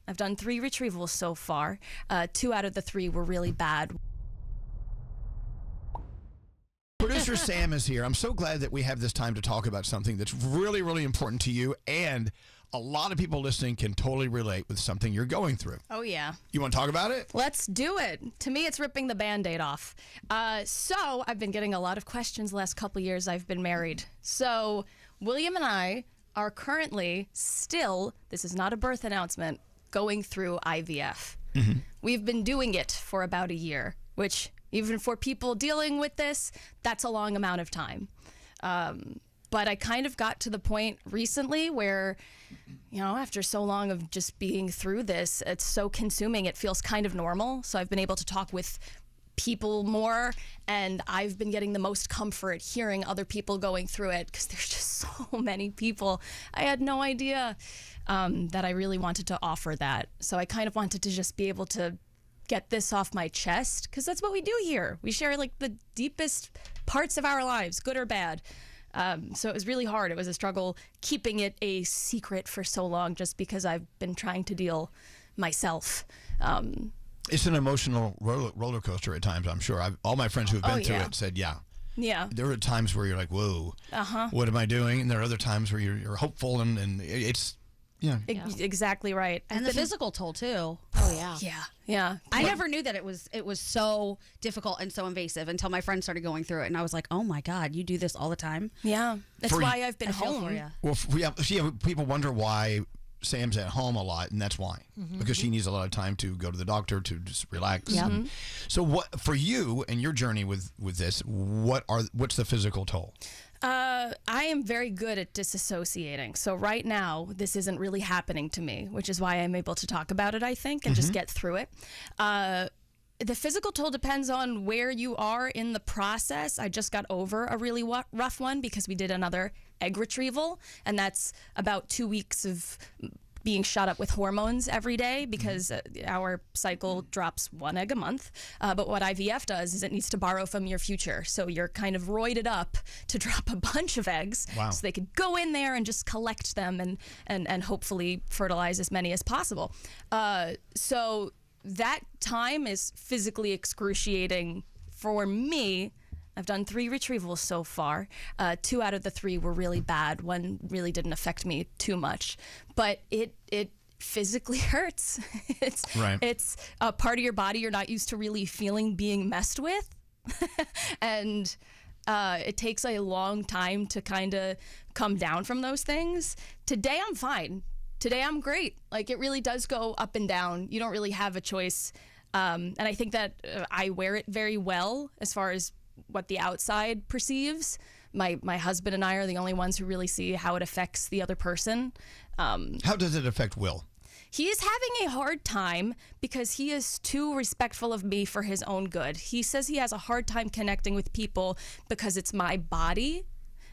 I've done 3 retrievals so far. 2 out of the 3 were really bad. Producer Sam is here. I'm so glad that we have this time to talk about something that's really, really important to you, and a lot of people listening can totally relate with something you're going through. Oh, yeah. You want to talk about it? Let's do it. To me, it's ripping the Band-Aid off. So I've been getting a lot of questions the last couple years I've been married. So William and I are currently still, this is not a birth announcement, going through IVF. Mm-hmm. We've been doing it for about a year, which even for people dealing with this, that's a long amount of time. But I kind of got to the point recently where, you know, after so long of just being through this, it's so consuming, it feels kind of normal. So I've been able to talk with people more, and I've been getting the most comfort hearing other people going through it, because there's just so many people. I had no idea that I really wanted to offer that. So I kind of wanted to just be able to get this off my chest, because that's what we do here. We share like the deepest parts of our lives, good or bad. So it was really hard. It was a struggle keeping it a secret for so long, just because I've been trying to deal myself. It's an emotional roller coaster at times, I'm sure. All my friends who have been through it said, yeah. There are times where you're like, whoa, what am I doing? And there are other times where you're hopeful, and it's, exactly right. And the physical toll too. Oh yeah. I never knew that it was so difficult and so invasive until my friend started going through it, and I was like, oh my God, you do this all the time? Yeah, that's why I've been home. For you. Well, people wonder why Sam's at home a lot, and that's why, because she needs a lot of time to go to the doctor, to just relax. So what for you and your journey with this? What's the physical toll? I am very good at disassociating. So right now, this isn't really happening to me, which is why I'm able to talk about it, I think, and just get through it. The physical toll depends on where you are in the process. I just got over a really rough one because we did another egg retrieval, and that's about 2 weeks of being shot up with hormones every day, because our cycle drops 1 egg a month. But what IVF does is it needs to borrow from your future. So you're kind of roided up to drop a bunch of eggs. Wow. So they could go in there and just collect them and hopefully fertilize as many as possible. So that time is physically excruciating for me. I've done 3 retrievals so far. 2 out of the 3 were really bad. 1 really didn't affect me too much, but it physically hurts. It's a part of your body you're not used to really feeling being messed with. And it takes a long time to kind of come down from those things. Today I'm fine. Today I'm great. Like, it really does go up and down. You don't really have a choice. And I think that I wear it very well as far as what the outside perceives. My husband and I are the only ones who really see how it affects the other person. How does it affect Will? He is having a hard time because he is too respectful of me for his own good. He says he has a hard time connecting with people because it's my body,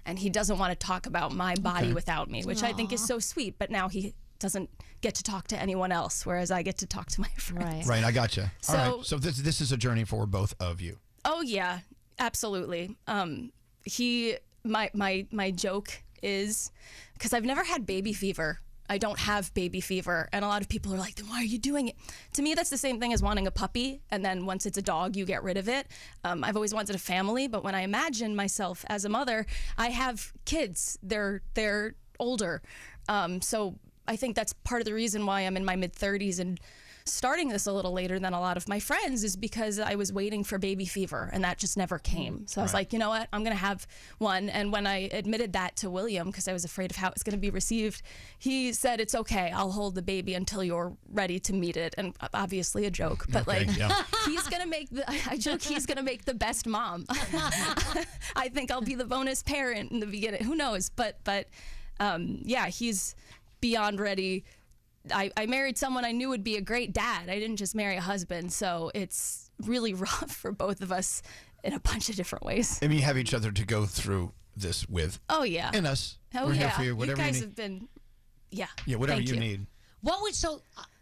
and he doesn't want to talk about my body without me, which I think is so sweet. But now he doesn't get to talk to anyone else, whereas I get to talk to my friends. Right, I gotcha. All right, so this is a journey for both of you. Oh yeah, absolutely. My joke is, because I've never had baby fever. I don't have baby fever, and a lot of people are like, then why are you doing it? To me, that's the same thing as wanting a puppy, and then once it's a dog, you get rid of it. I've always wanted a family, but when I imagine myself as a mother, I have kids. They're older, so I think that's part of the reason why I'm in my mid-30s and starting this a little later than a lot of my friends, is because I was waiting for baby fever, and that just never came. So I was like, you know what, I'm going to have one. And when I admitted that to William, because I was afraid of how it was going to be received, he said, it's okay, I'll hold the baby until you're ready to meet it. And obviously a joke, but he's going to make he's going to make the best mom. I think I'll be the bonus parent in the beginning. Who knows? But he's beyond ready. I married someone I knew would be a great dad. I didn't just marry a husband, so it's really rough for both of us in a bunch of different ways. And you have each other to go through this with. Oh yeah. And us. Oh We're yeah. here for you. Whatever you guys you need. have been. Yeah. Yeah. Whatever Thank you need.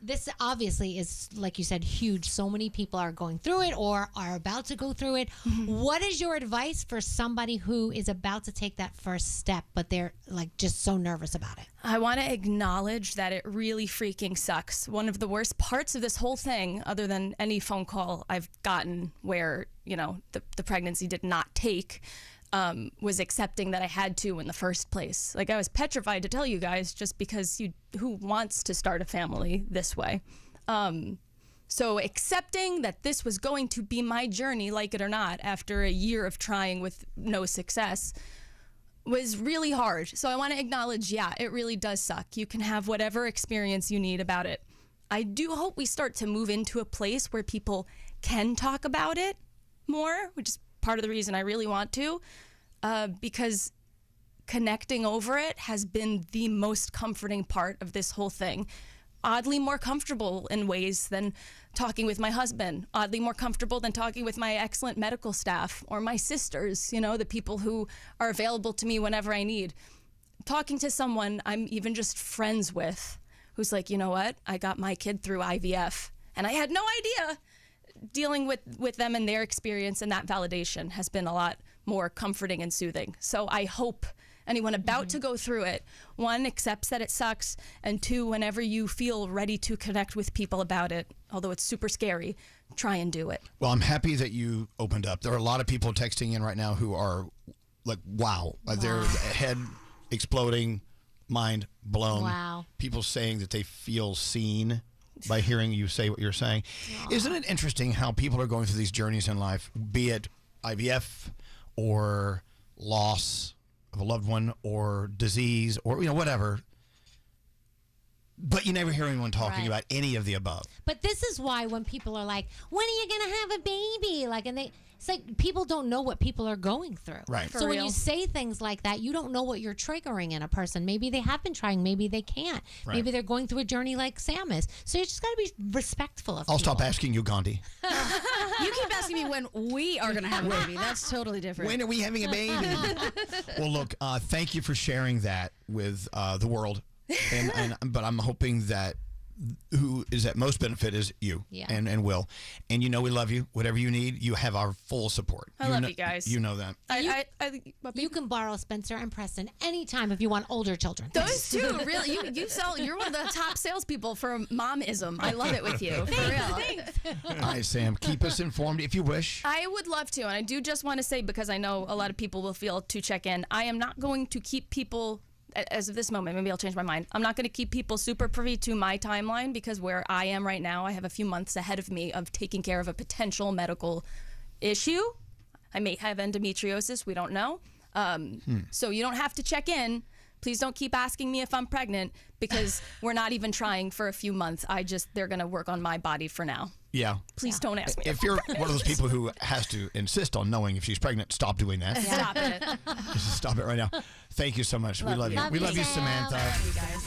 This obviously is, like you said, huge. So many people are going through it or are about to go through it. What is your advice for somebody who is about to take that first step, but they're like just so nervous about it? I want to acknowledge that it really freaking sucks. One of the worst parts of this whole thing, other than any phone call I've gotten where, the pregnancy did not take, was accepting that I had to in the first place. Like, I was petrified to tell you guys, just because who wants to start a family this way? So accepting that this was going to be my journey, like it or not, after a year of trying with no success, was really hard. So I want to acknowledge, it really does suck. You can have whatever experience you need about it. I do hope we start to move into a place where people can talk about it more, which is part of the reason I really want to, because connecting over it has been the most comforting part of this whole thing. Oddly more comfortable in ways than talking with my husband, oddly more comfortable than talking with my excellent medical staff or my sisters, the people who are available to me whenever I need. Talking to someone I'm even just friends with who's like, you know what, I got my kid through IVF and I had no idea. Dealing with them and their experience and that validation has been a lot more comforting and soothing. So I hope anyone about to go through it, one, accepts that it sucks, and two, whenever you feel ready to connect with people about it, although it's super scary, try and do it. Well, I'm happy that you opened up. There are a lot of people texting in right now who are like, wow. Their head exploding, mind blown. Wow. People saying that they feel seen by hearing you say what you're saying. Isn't it interesting how people are going through these journeys in life, be it IVF or loss of a loved one or disease or whatever, but you never hear anyone talking about any of the above. But this is why when people are like, when are you going to have a baby? It's like people don't know what people are going through. Right. So when you say things like that, you don't know what you're triggering in a person. Maybe they have been trying. Maybe they can't. Right. Maybe they're going through a journey like Sam is. So you just got to be respectful of I'll people. stop asking you, Gandhi. You keep asking me when we are going to have a baby. That's totally different. When are we having a baby? Well, look, thank you for sharing that with the world. But I'm hoping that who is at most benefit is you and Will. And we love you. Whatever you need, you have our full support. I love you guys. You know that. You can borrow Spencer and Preston anytime if you want older children. Those two, really. You're one of the top salespeople for momism. I love it with you. For real. All right, Sam, keep us informed if you wish. I would love to. And I do just want to say, because I know a lot of people will feel to check in, I am not going to keep people, as of this moment, maybe I'll change my mind. I'm not going to keep people super privy to my timeline, because where I am right now, I have a few months ahead of me of taking care of a potential medical issue. I may have endometriosis. We don't know. So you don't have to check in. Please don't keep asking me if I'm pregnant, because we're not even trying for a few months. They're going to work on my body for now. Yeah. Please don't ask me. If you're one of those people who has to insist on knowing if she's pregnant, stop doing that. Stop it. Just stop it right now. Thank you so much. We love you. We love you, Samantha. Love you guys.